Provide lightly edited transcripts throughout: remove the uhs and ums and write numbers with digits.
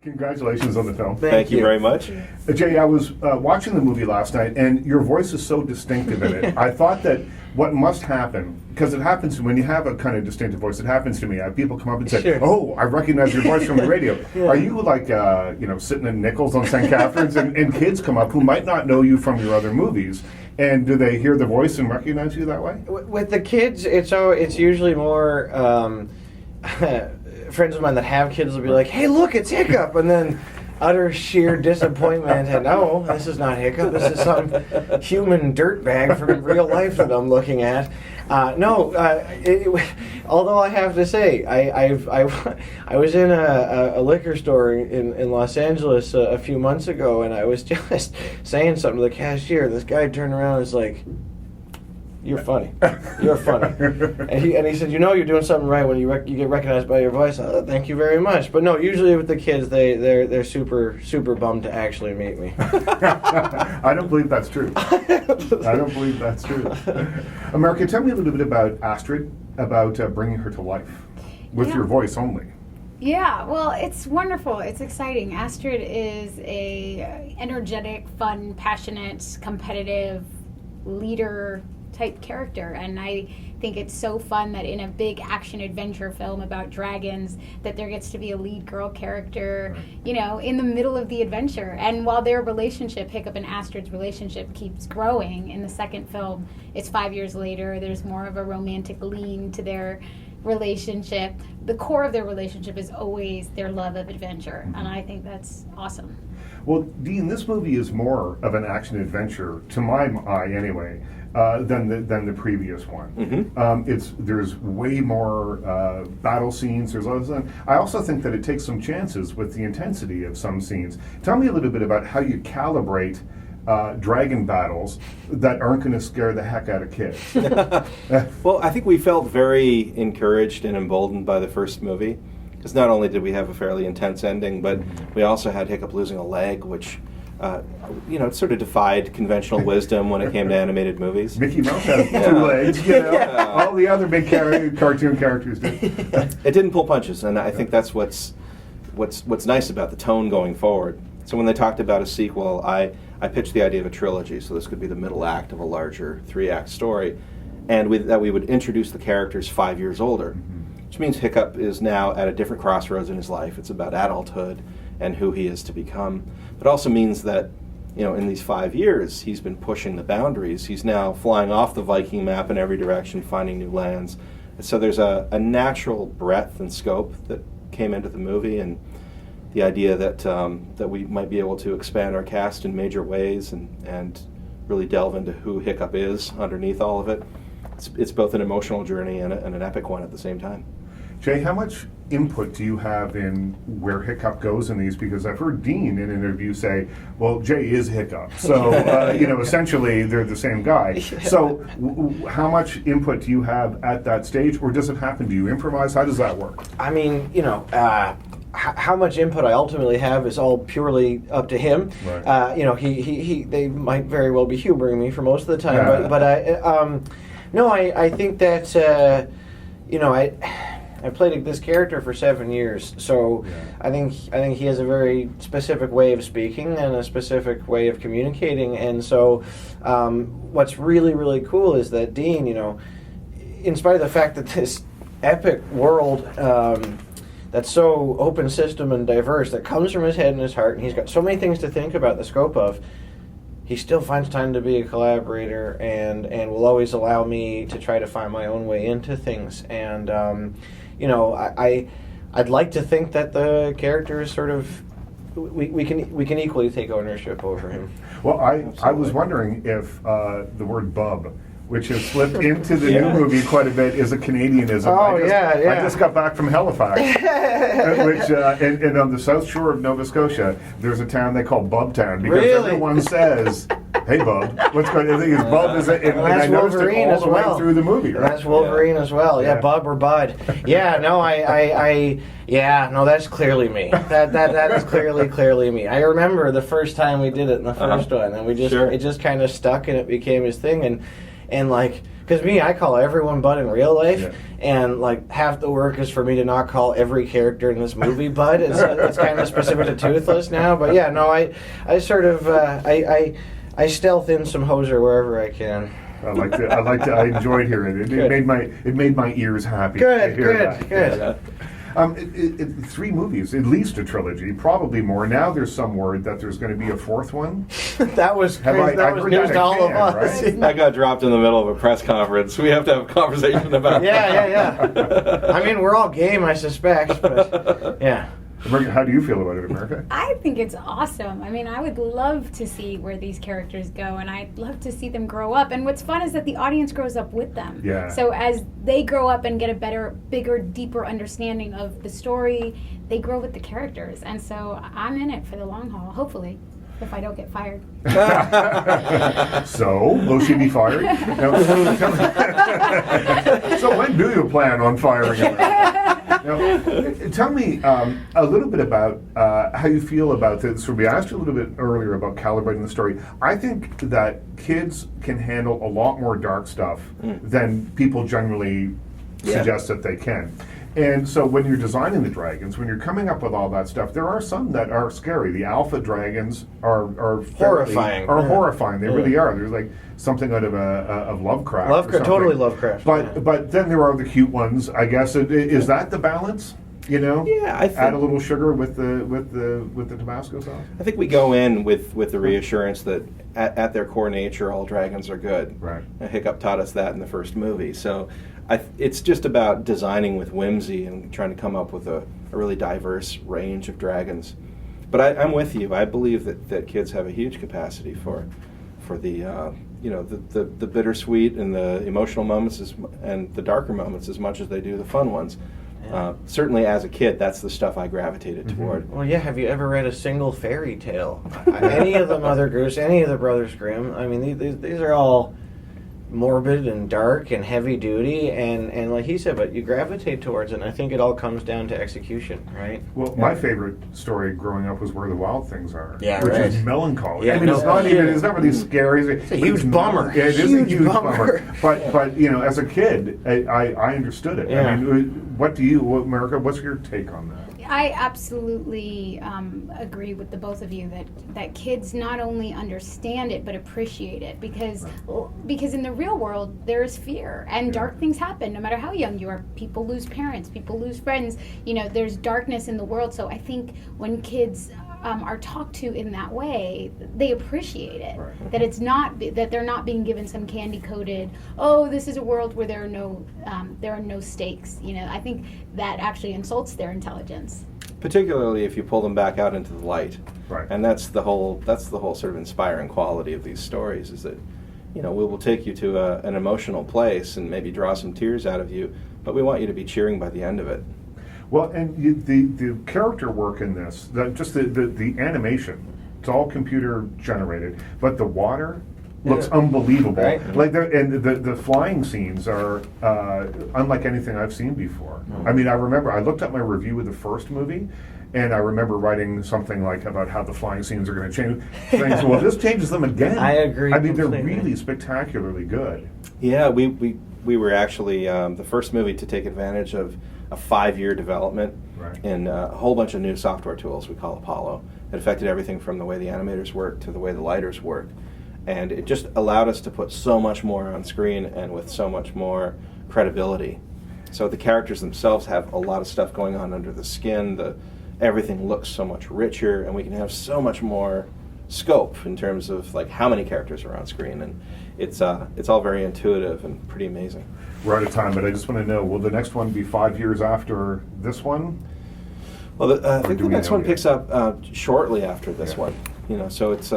Congratulations on the film. Thank you very much. Jay, I was watching the movie last night, and your voice is so distinctive in it. I thought that what must happen, because it happens when you have a kind of distinctive voice, it happens to me. I have people come up and say, Sure. "Oh, I recognize your voice from the radio." Yeah. Are you like, sitting in Nichols on St. Catharines, and kids come up who might not know you from your other movies, and do they hear the voice and recognize you that way? With the kids, it's usually more friends of mine that have kids will be like, "Hey, look, it's Hiccup," and then utter sheer disappointment and no, this is not Hiccup. This is some human dirtbag from real life that I'm looking at. Although I have to say, I was in a liquor store in Los Angeles a few months ago, and I was just saying something to the cashier. This guy turned around and was like, "You're funny. You're funny." And he said, "You're doing something right when you get recognized by your voice." Thank you very much. But no, usually with the kids, they're super bummed to actually meet me. I don't believe that's true. I don't believe that's true. America, tell me a little bit about Astrid, about bringing her to life with your voice only. Yeah, well, it's wonderful. It's exciting. Astrid is a energetic, fun, passionate, competitive leader type character, and I think it's so fun that in a big action adventure film about dragons that there gets to be a lead girl character, in the middle of the adventure. And while their relationship, Hiccup and Astrid's relationship, keeps growing in the second film, it's 5 years later, there's more of a romantic lean to their relationship. The core of their relationship is always their love of adventure, and I think that's awesome. Well, Dean, this movie is more of an action adventure, to my eye anyway, than the previous one. Mm-hmm. There's way more battle scenes. There's others. I also think that it takes some chances with the intensity of some scenes. Tell me a little bit about how you calibrate dragon battles that aren't going to scare the heck out of kids. Well, I think we felt very encouraged and emboldened by the first movie, because not only did we have a fairly intense ending, but we also had Hiccup losing a leg, which it sort of defied conventional wisdom when it came to animated movies. Mickey Mouse has 2 legs, all the other big cartoon characters do. It didn't pull punches, and I think that's what's nice about the tone going forward. So when they talked about a sequel, I pitched the idea of a trilogy, so this could be the middle act of a larger 3-act story, and that we would introduce the characters 5 years older, which means Hiccup is now at a different crossroads in his life. It's about adulthood and who he is to become. But also means that, in these 5 years, he's been pushing the boundaries. He's now flying off the Viking map in every direction, finding new lands. And so there's a natural breadth and scope that came into the movie, and the idea that we might be able to expand our cast in major ways and really delve into who Hiccup is underneath all of it. It's both an emotional journey and an epic one at the same time. Jay, how much input do you have in where Hiccup goes in these? Because I've heard Dean in an interview say, well, Jay is Hiccup. So, essentially they're the same guy. So how much input do you have at that stage, or does it happen? Do you improvise? How does that work? I mean, how much input I ultimately have is all purely up to him. Right. They might very well be humoring me for most of the time, but I think that I played this character for 7 years, so I think he has a very specific way of speaking and a specific way of communicating, and so what's really, really cool is that Dean, in spite of the fact that this epic world that's so open system and diverse, that comes from his head and his heart, and he's got so many things to think about the scope of, he still finds time to be a collaborator and will always allow me to try to find my own way into things. And I'd like to think that the character is sort of we can equally take ownership over him. Well, I was wondering if the word bub, which has slipped into the new movie quite a bit, is a Canadianism. I just got back from Halifax, which and on the south shore of Nova Scotia, there's a town they call Bubtown, because everyone says, "Hey, Bub, what's going on?" The thing is, Bub is and I noticed it all the way through the movie. Right? That's Wolverine as well. Yeah, Bub or Bud. Yeah, no, that's clearly me. That is clearly me. I remember the first time we did it in the first one, and it just kind of stuck, and it became his thing. and like, because me, I call everyone Bud in real life, Yeah. and like half the work is for me to not call every character in this movie Bud. It's kind of specific to Toothless now, but yeah, no, I sort of I stealth in some hoser wherever I can. I enjoyed hearing it. It made my ears happy. Good, to hear good, that. good. 3 movies, at least a trilogy, probably more. Now there's some word that there's going to be a 4th one. That was Have crazy. That I was heard news that to all of again, us. right? That got dropped in the middle of a press conference. We have to have a conversation about Yeah. I mean, we're all game, I suspect, but yeah. America, how do you feel about it, America? I think it's awesome. I mean, I would love to see where these characters go, and I'd love to see them grow up. And what's fun is that the audience grows up with them. Yeah. So as they grow up and get a better, bigger, deeper understanding of the story, they grow with the characters. And so I'm in it for the long haul, hopefully, if I don't get fired. So, will she be fired? No. So when do you plan on firing her? Now, tell me a little bit about how you feel about this. We asked you a little bit earlier about calibrating the story. I think that kids can handle a lot more dark stuff than people generally suggest that they can. And so when you're designing the dragons, when you're coming up with all that stuff, there are some that are scary. The alpha dragons are Horrifying. Horrifying. They really are. There's like something out of Lovecraft. or something. Totally Lovecraft. But then there are the cute ones. I guess is that the balance? You know, Yeah, I think- add a little sugar with the Tabasco sauce. I think we go in with the reassurance that at their core nature, all dragons are good. Right. Hiccup taught us that in the first movie. So it's just about designing with whimsy and trying to come up with a really diverse range of dragons. But I'm with you. I believe that kids have a huge capacity for the the bittersweet and the emotional moments and the darker moments as much as they do the fun ones. Certainly as a kid, that's the stuff I gravitated toward. Well, yeah, have you ever read a single fairy tale? Any of the Mother Goose, any of the Brothers Grimm? I mean, these are all morbid and dark and heavy duty, and like he said, but you gravitate towards it, and I think it all comes down to execution, right? Well, my favorite story growing up was Where the Wild Things Are, Yeah, which right. is melancholy. Yeah, I mean, it's no not kidding. even. It's not really scary. It's a huge bummer. Yeah, it is a Huge huge bummer. bummer. But you know, as a kid, I understood it. Yeah. I mean, America? What's your take on that? I absolutely agree with the both of you that kids not only understand it but appreciate it because in the real world there is fear and dark things happen no matter how young you are. People lose parents, people lose friends. You know, there's darkness in the world. So I think when kids are talked to in that way, they appreciate it. Right. That it's not that they're not being given some candy coated. Oh, this is a world where there are no stakes. You know, I think that actually insults their intelligence. Particularly if you pull them back out into the light. Right. And that's the whole sort of inspiring quality of these stories is that, we will take you to an emotional place and maybe draw some tears out of you, but we want you to be cheering by the end of it. Well, and the character work in this, just the animation, it's all computer generated, but the water looks unbelievable. Right. Like the flying scenes are unlike anything I've seen before. I mean, I remember I looked at my review of the first movie, and I remember writing something like about how the flying scenes are going to change things. Well, this changes them again. I agree I mean, they're completely. really spectacularly good. Yeah, we were actually the first movie to take advantage of a 5-year development Right. in a whole bunch of new software tools we call Apollo. It affected everything from the way the animators work to the way the lighters work. And it just allowed us to put so much more on screen and with so much more credibility. So the characters themselves have a lot of stuff going on under the skin. Everything looks so much richer, and we can have so much more scope in terms of like how many characters are on screen. And it's all very intuitive and pretty amazing. We're out of time, but I just want to know, will the next one be 5 years after this one? Well, I think do the we next know one yet? picks up shortly after this Yeah. one. So it's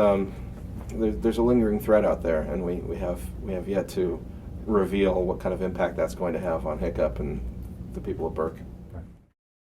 there's a lingering thread out there, and we have yet to reveal what kind of impact that's going to have on Hiccup and the people of Burke.